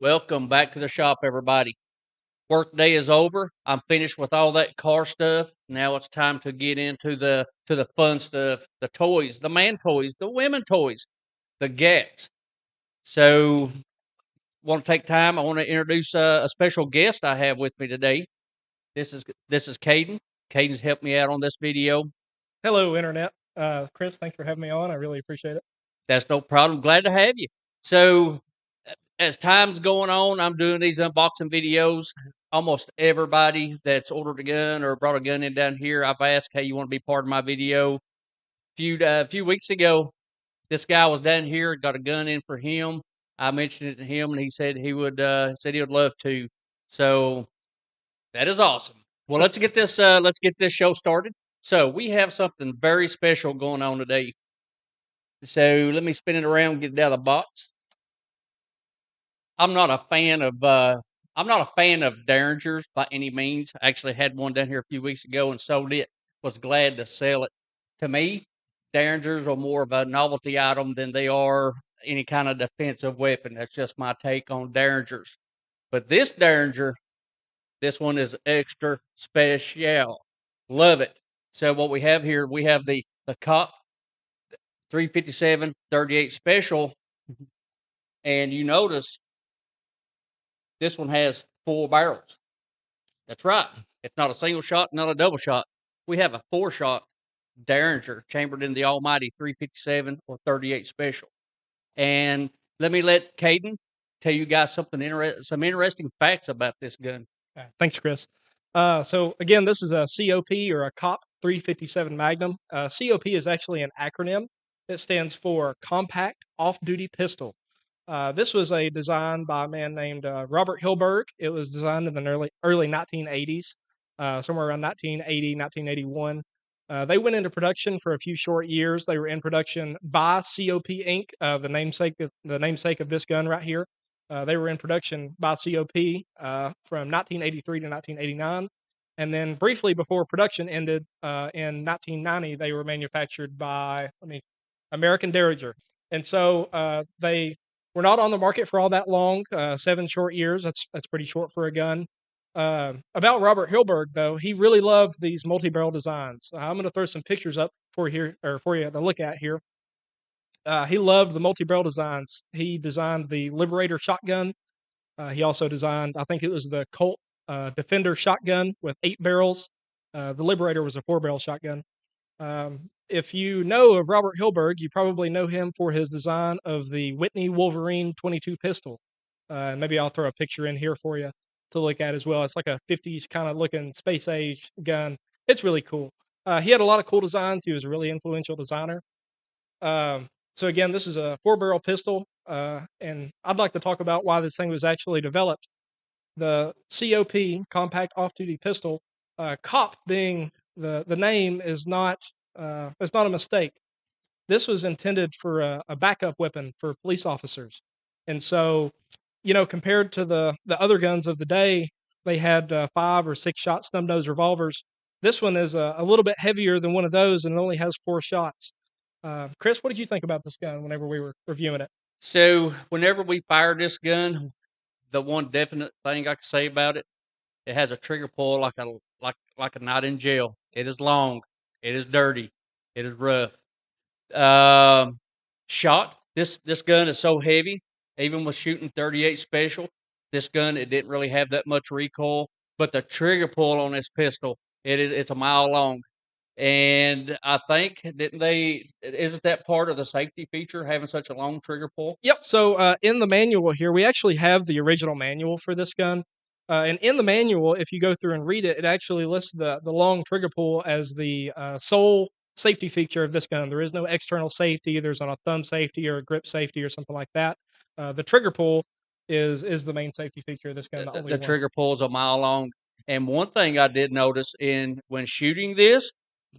Welcome back to the shop, everybody. Work day is over. I'm finished with all that car stuff. Now it's time to get into the fun stuff, the toys, the man toys, the women toys, the gats. So, want to take time. I want to introduce a special guest I have with me today. This is Caden. Caden's helped me out on this video. Hello, Internet. Chris, thanks for having me on. I really appreciate it. That's no problem. Glad to have you. So, as time's going on, I'm doing these unboxing videos. Almost everybody that's ordered a gun or brought a gun in down here, I've asked, "Hey, you want to be part of my video?" A few weeks ago, this guy was down here, got a gun in for him. I mentioned it to him, and he said he would love to. So that is awesome. Well, let's get this show started. So we have something very special going on today. So let me spin it around, get it out of the box. I'm not a fan of Derringers by any means. I actually had one down here a few weeks ago and sold it. Was glad to sell it. To me, Derringers are more of a novelty item than they are any kind of defensive weapon. That's just my take on Derringers. But this Derringer, this one is extra special. Love it. So what we have here, we have the Cop 357 38 special, and you notice this one has 4 barrels. That's right. It's not a single shot, not a double shot. We have a 4-shot Derringer chambered in the almighty 357 or 38 special. And let Caden tell you guys some interesting facts about this gun. Thanks, Chris. So again, this is a COP or a COP 357 Magnum. COP is actually an acronym. It stands for Compact Off-Duty Pistol. This was a design by a man named Robert Hilberg. It was designed in the early 1980s, somewhere around 1980, 1981. They went into production for a few short years. They were in production by COP Inc., the namesake of this gun right here. They were in production by COP from 1983 to 1989. And then briefly before production ended in 1990, they were manufactured by American Derringer. And so they were not on the market for all that long, 7 short years. That's pretty short for a gun. About Robert Hilberg, though, he really loved these multi-barrel designs. I'm going to throw some pictures up for you to look at here. He loved the multi-barrel designs. He designed the Liberator shotgun. He also designed, I think it was the Colt Defender shotgun with 8 barrels. The Liberator was a 4-barrel shotgun. If you know of Robert Hilberg, you probably know him for his design of the Whitney Wolverine 22 pistol. Maybe I'll throw a picture in here for you to look at as well. It's like a 50s kind of looking space age gun. It's really cool. He had a lot of cool designs. He was a really influential designer. So again, this is a 4-barrel pistol, and I'd like to talk about why this thing was actually developed. The COP, Compact Off-Duty Pistol, COP being the name is not it's not a mistake. This was intended for a backup weapon for police officers, and so compared to the other guns of the day, they had 5 or 6 shot snub nose revolvers. This one is a little bit heavier than one of those, and it only has 4 shots. Chris, what did you think about this gun whenever we were reviewing it? So whenever we fire this gun, the one definite thing I can say about it, it has a trigger pull like a night in jail. It is long, it is dirty, it is rough. Um, Shot. This gun is so heavy, even with shooting 38 special. This gun it didn't really have that much recoil, but the trigger pull on this pistol, it's a mile long. And I think isn't that part of the safety feature having such a long trigger pull? Yep. So in the manual here, we actually have the original manual for this gun. And in the manual, if you go through and read it, it actually lists the long trigger pull as the sole safety feature of this gun. There is no external safety. There's not a thumb safety or a grip safety or something like that. The trigger pull is the main safety feature of this gun. The trigger pull is a mile long. And one thing I did notice in when shooting this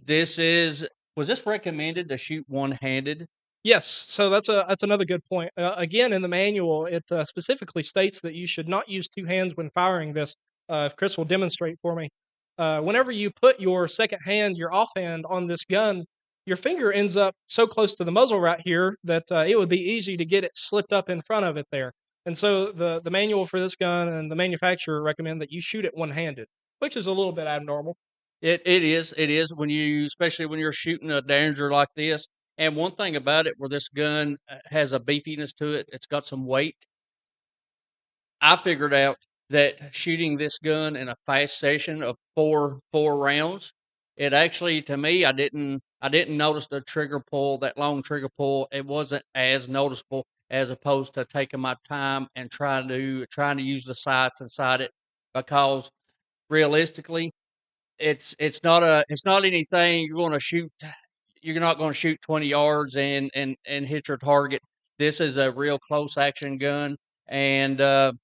was this recommended to shoot one-handed? Yes, so that's another good point. Again, in the manual, it specifically states that you should not use 2 hands when firing this. If Chris will demonstrate for me, whenever you put your second hand, your offhand on this gun, your finger ends up so close to the muzzle right here that it would be easy to get it slipped up in front of it there. And so the manual for this gun and the manufacturer recommend that you shoot it one-handed, which is a little bit abnormal. It is when you, especially when you're shooting a Derringer like this. And one thing about it, where this gun has a beefiness to it, it's got some weight. I figured out that shooting this gun in a fast session of four rounds, it actually, to me, I didn't notice the trigger pull, that long trigger pull. It wasn't as noticeable as opposed to taking my time and trying to use the sights inside it, because realistically, it's not anything you're not going to shoot 20 yards and hit your target. This is a real close action gun, and the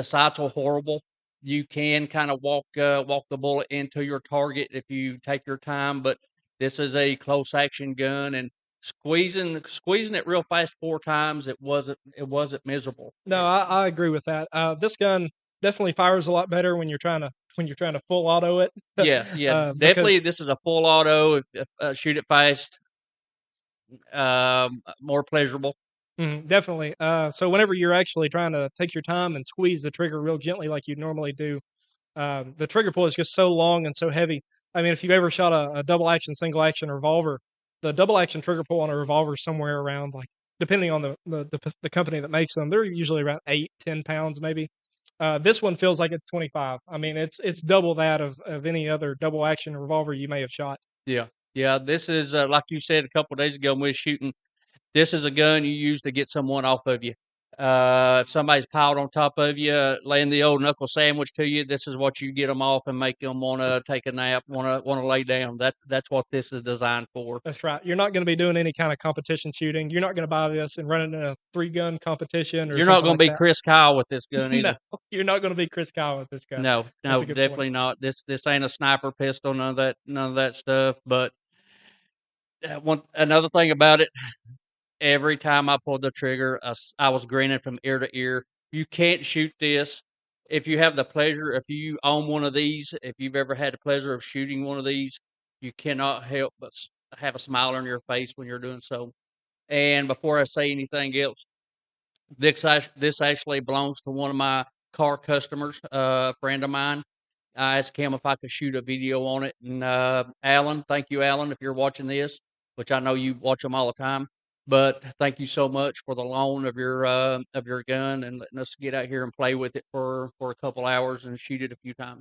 sights are horrible. You can kind of walk the bullet into your target if you take your time, but this is a close action gun, and squeezing it real fast 4 times, it wasn't miserable. No, I agree with that. This gun definitely fires a lot better when you're trying to full auto it, Yeah, yeah, definitely. because This is a full auto. Shoot it fast, more pleasurable. definitely. So whenever you're actually trying to take your time and squeeze the trigger real gently like you normally do, the trigger pull is just so long and so heavy. I mean, if you ever shot a double action, single action revolver, the double action trigger pull on a revolver is somewhere around, like, depending on the company that makes them, they're usually around 8-10 pounds maybe. This one feels like it's 25. I mean, it's double that of any other double action revolver you may have shot. Yeah, yeah. This is like you said a couple of days ago when we were shooting. This is a gun you use to get someone off of you. If somebody's piled on top of you, laying the old knuckle sandwich to you, this is what you get them off and make them want to take a nap, want to lay down. That's what this is designed for. That's right. You're not going to be doing any kind of competition shooting. You're not going to buy this and run it in a 3 gun competition or You're not something going to like be that. Chris Kyle with this gun No, either. you're not going to be Chris Kyle with this gun. No, That's no, a good point. definitely not. This ain't a sniper pistol, none of that stuff. But one another thing about it, every time I pulled the trigger, I was grinning from ear to ear. You can't shoot this. If you have the pleasure, if you own one of these, if you've ever had the pleasure of shooting one of these, you cannot help but have a smile on your face when you're doing so. And before I say anything else, this actually belongs to one of my car customers, a friend of mine. I asked him if I could shoot a video on it, and Alan, thank you, Alan, if you're watching this, which I know you watch them all the time. But thank you so much for the loan of your gun and letting us get out here and play with it for a couple hours and shoot it a few times.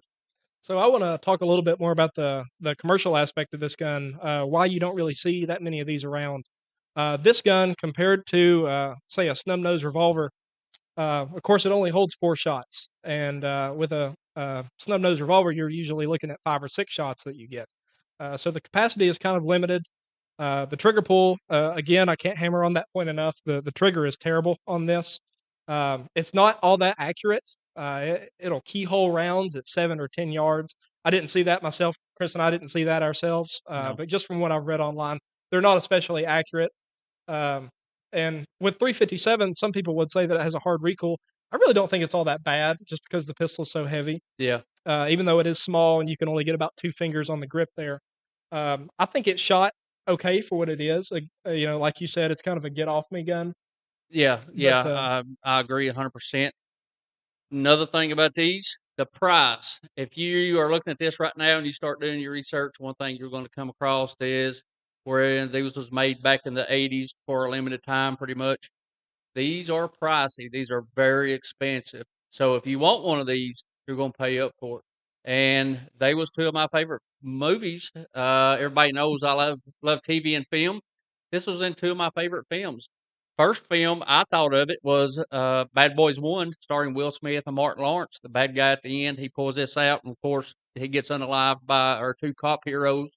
So I want to talk a little bit more about the commercial aspect of this gun. Why you don't really see that many of these around. This gun, compared to say a snub nose revolver, of course it only holds 4 shots, and with a snub nose revolver, you're usually looking at 5 or 6 shots that you get. So the capacity is kind of limited. The trigger pull, again, I can't hammer on that point enough. The trigger is terrible on this. It's not all that accurate. It'll keyhole rounds at 7 or 10 yards. I didn't see that myself. Chris and I didn't see that ourselves. No. But just from what I've read online, they're not especially accurate. Um, and with 357, some people would say that it has a hard recoil. I really don't think it's all that bad, just because the pistol is so heavy. Yeah. Even though it is small and you can only get about 2 fingers on the grip there. I think it shot okay for what it is. Like, like you said, it's kind of a get off me gun. Yeah. But Yeah. I agree 100%. Another thing about these, the price. If you are looking at this right now and you start doing your research, one thing you're going to come across is where these was made back in the 80s for a limited time, pretty much. These are pricey. These are very expensive. So if you want one of these, you're going to pay up for it. And they was two of my favorite movies. Everybody knows I love TV and film. This was in two of my favorite films. First film I thought of it was Bad Boys One, starring Will Smith and Martin Lawrence. The bad guy at the end, he pulls this out, and of course he gets unalived by our two cop heroes.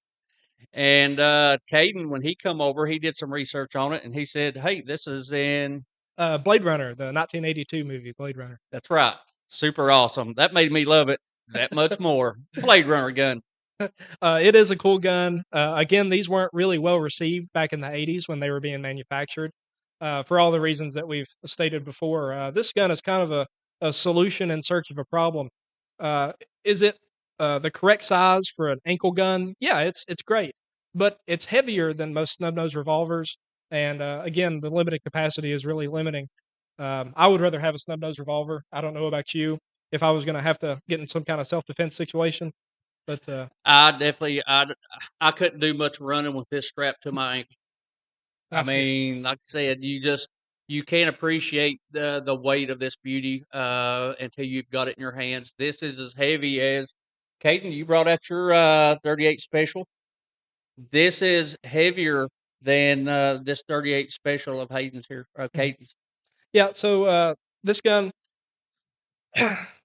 And Caden, when he come over, he did some research on it, and he said, "Hey, this is in." Blade Runner, the 1982 movie Blade Runner. That's right. Super awesome. That made me love it that much more. Blade Runner gun. It is a cool gun. Again, these weren't really well received back in the 80s when they were being manufactured, for all the reasons that we've stated before. This gun is kind of a solution in search of a problem. Uh, is it the correct size for an ankle gun? Yeah, it's great, but it's heavier than most snub nose revolvers, and again, the limited capacity is really limiting. I would rather have a snub nose revolver. I don't know about you if I was going to have to get in some kind of self defense situation, but I definitely, I couldn't do much running with this strapped to my ankle. I I feel mean, like I said, you can't appreciate the weight of this beauty until you've got it in your hands. This is as heavy as Caden. You brought out your 38 special. This is heavier than this 38 special of Hayden's here, Mhm. Caden's. Yeah. So this gun,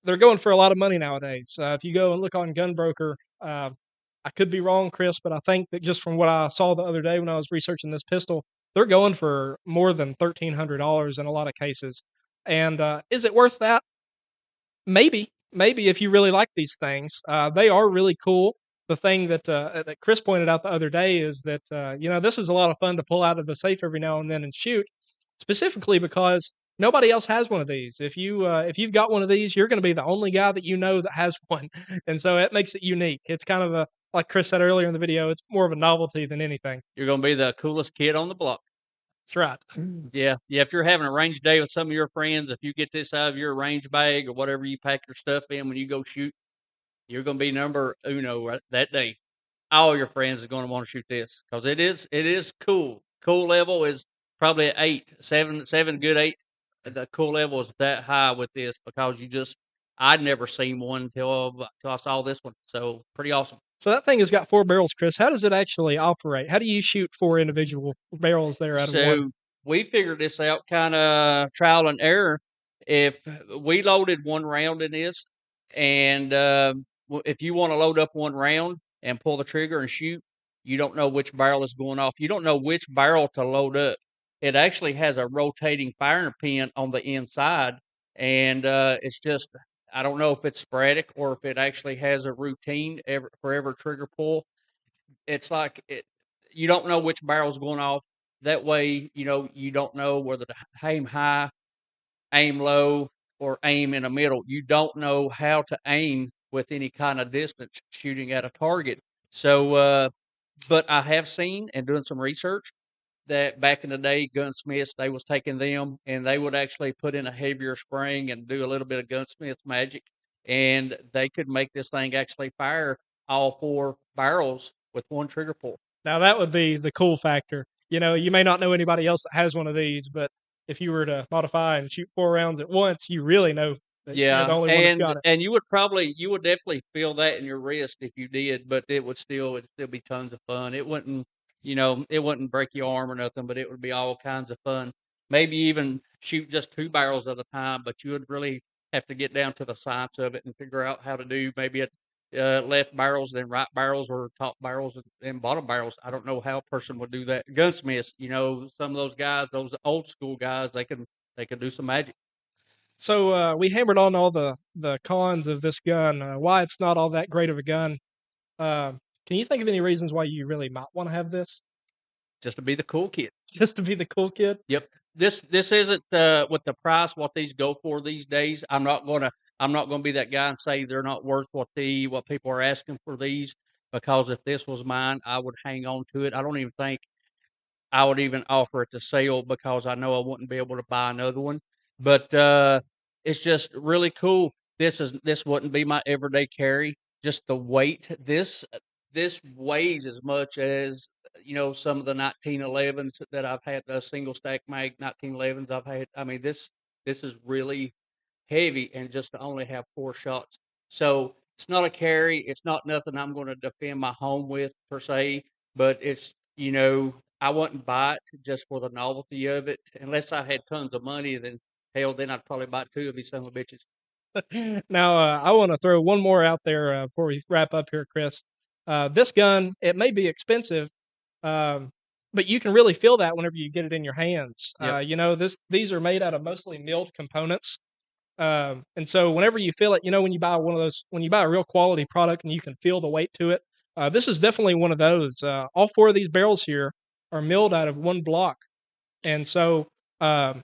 they're going for a lot of money nowadays. If you go and look on Gunbroker, I could be wrong, Chris, but I think that just from what I saw the other day when I was researching this pistol, they're going for more than $1,300 in a lot of cases. And is it worth that? Maybe if you really like these things, they are really cool. The thing that Chris pointed out the other day is that this is a lot of fun to pull out of the safe every now and then and shoot, specifically because nobody else has one of these. If you've got one of these, you're going to be the only guy that you know that has one, and so it makes it unique. It's kind of a like Chris said earlier in the video. It's more of a novelty than anything. You're gonna be the coolest kid on the block. That's right. Yeah, yeah. If you're having a range day with some of your friends, if you get this out of your range bag or whatever you pack your stuff in when you go shoot, you're gonna be number uno that day. All your friends are gonna want to shoot this because it is cool. Cool level is probably an 8, 7, 7 good 8. The cool level is that high with this because I'd never seen one until I saw this one. So pretty awesome. So that thing has got 4 barrels, Chris. How does it actually operate? How do you shoot 4 individual barrels there out of one? So we figured this out kind of trial and error. If we loaded one round in this, and if you want to load up one round and pull the trigger and shoot, you don't know which barrel is going off. You don't know which barrel to load up. It actually has a rotating firing pin on the inside, and it's just I don't know if it's sporadic or if it actually has a routine for every trigger pull. It's like you don't know which barrel's going off. That way, you don't know whether to aim high, aim low, or aim in the middle. You don't know how to aim with any kind of distance shooting at a target. So, but I have seen and doing some research that back in the day, gunsmiths, they was taking them and they would actually put in a heavier spring and do a little bit of gunsmith magic, and they could make this thing actually fire all 4 barrels with one trigger pull. Now that would be the cool factor. You may not know anybody else that has one of these, but if you were to modify and shoot 4 rounds at once, you really know that you're the Yeah, only one that's and got it. and you would definitely feel that in your wrist if you did, but it'd still be tons of fun. It wouldn't break your arm or nothing, but it would be all kinds of fun. Maybe even shoot just 2 barrels at a time, but you would really have to get down to the science of it and figure out how to do maybe left barrels, then right barrels, or top barrels and bottom barrels. I don't know how a person would do that. Gunsmiths, some of those guys, those old school guys, they can do some magic. So we hammered on all the cons of this gun, why it's not all that great of a gun. Can you think of any reasons why you really might want to have this? Just to be the cool kid. Just to be the cool kid? Yep. This isn't with the price what these go for these days. I'm not gonna be that guy and say they're not worth what people are asking for these, because if this was mine, I would hang on to it. I don't even think I would even offer it to sale because I know I wouldn't be able to buy another one. But it's just really cool. This wouldn't be my everyday carry. Just the weight. This weighs as much as some of the 1911s that I've had. The single stack mag 1911s I've had. I mean this is really heavy, and just to only have 4 shots. So it's not a carry. It's not nothing I'm going to defend my home with per se, but I wouldn't buy it just for the novelty of it. Unless I had tons of money, then hell, then I'd probably buy 2 of these son of bitches. Now, I want to throw one more out there before we wrap up here, Chris. This gun, it may be expensive, um, but you can really feel that whenever you get it in your hands. Yep. These are made out of mostly milled components, and so whenever you feel it, when you buy when you buy a real quality product and you can feel the weight to it, this is definitely one of those. All 4 of these barrels here are milled out of one block, and so um,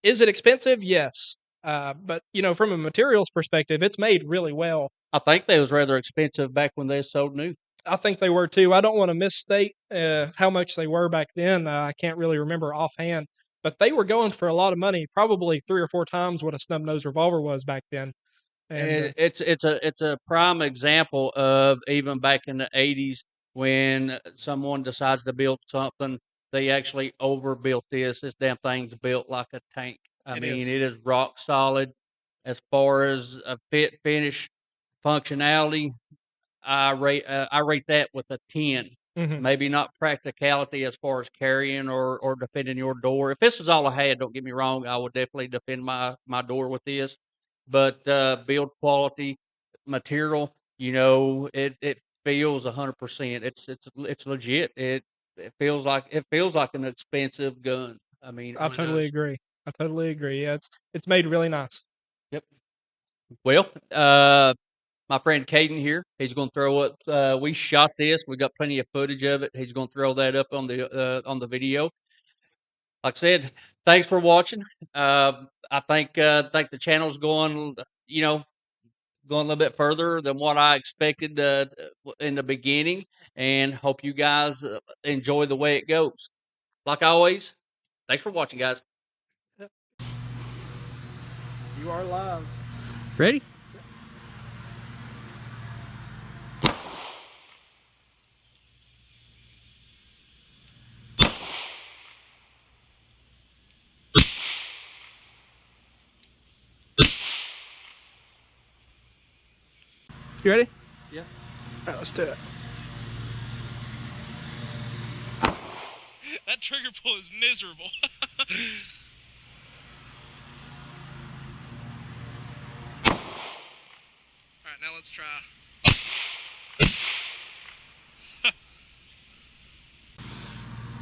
is it expensive? Yes. But from a materials perspective, it's made really well. I think they was rather expensive back when they sold new. I think they were too. I don't want to misstate how much they were back then. I can't really remember offhand, but they were going for a lot of money, probably 3 or 4 times what a snub nose revolver was back then. And It's a prime example of even back in the 80s when someone decides to build something, they actually overbuilt this. This damn thing's built like a tank. I mean, it is rock solid as far as a fit, finish, functionality. I rate that with a 10. Mhm. Maybe not practicality as far as carrying or defending your door. If this is all I had, don't get me wrong, I would definitely defend my door with this. But build quality, material, it feels 100%. It's legit. It feels like an expensive gun. I mean, it I really totally does. agree. I totally agree. Yeah, it's made really nice. Yep. Well, my friend Caden here, he's going to throw up. We shot this. We got plenty of footage of it. He's going to throw that up on the video. Like I said, thanks for watching. I think the channel's going, going a little bit further than what I expected in the beginning, and hope you guys enjoy the way it goes. Like always, thanks for watching, guys. You are live. Ready? You ready? Yeah. All right, let's do it. That trigger pull is miserable. Alright, now let's try.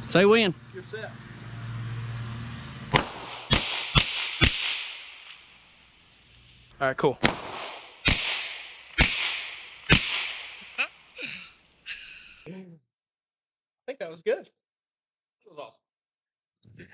Say when. You're set. All right, cool. I think that was good. That was awesome.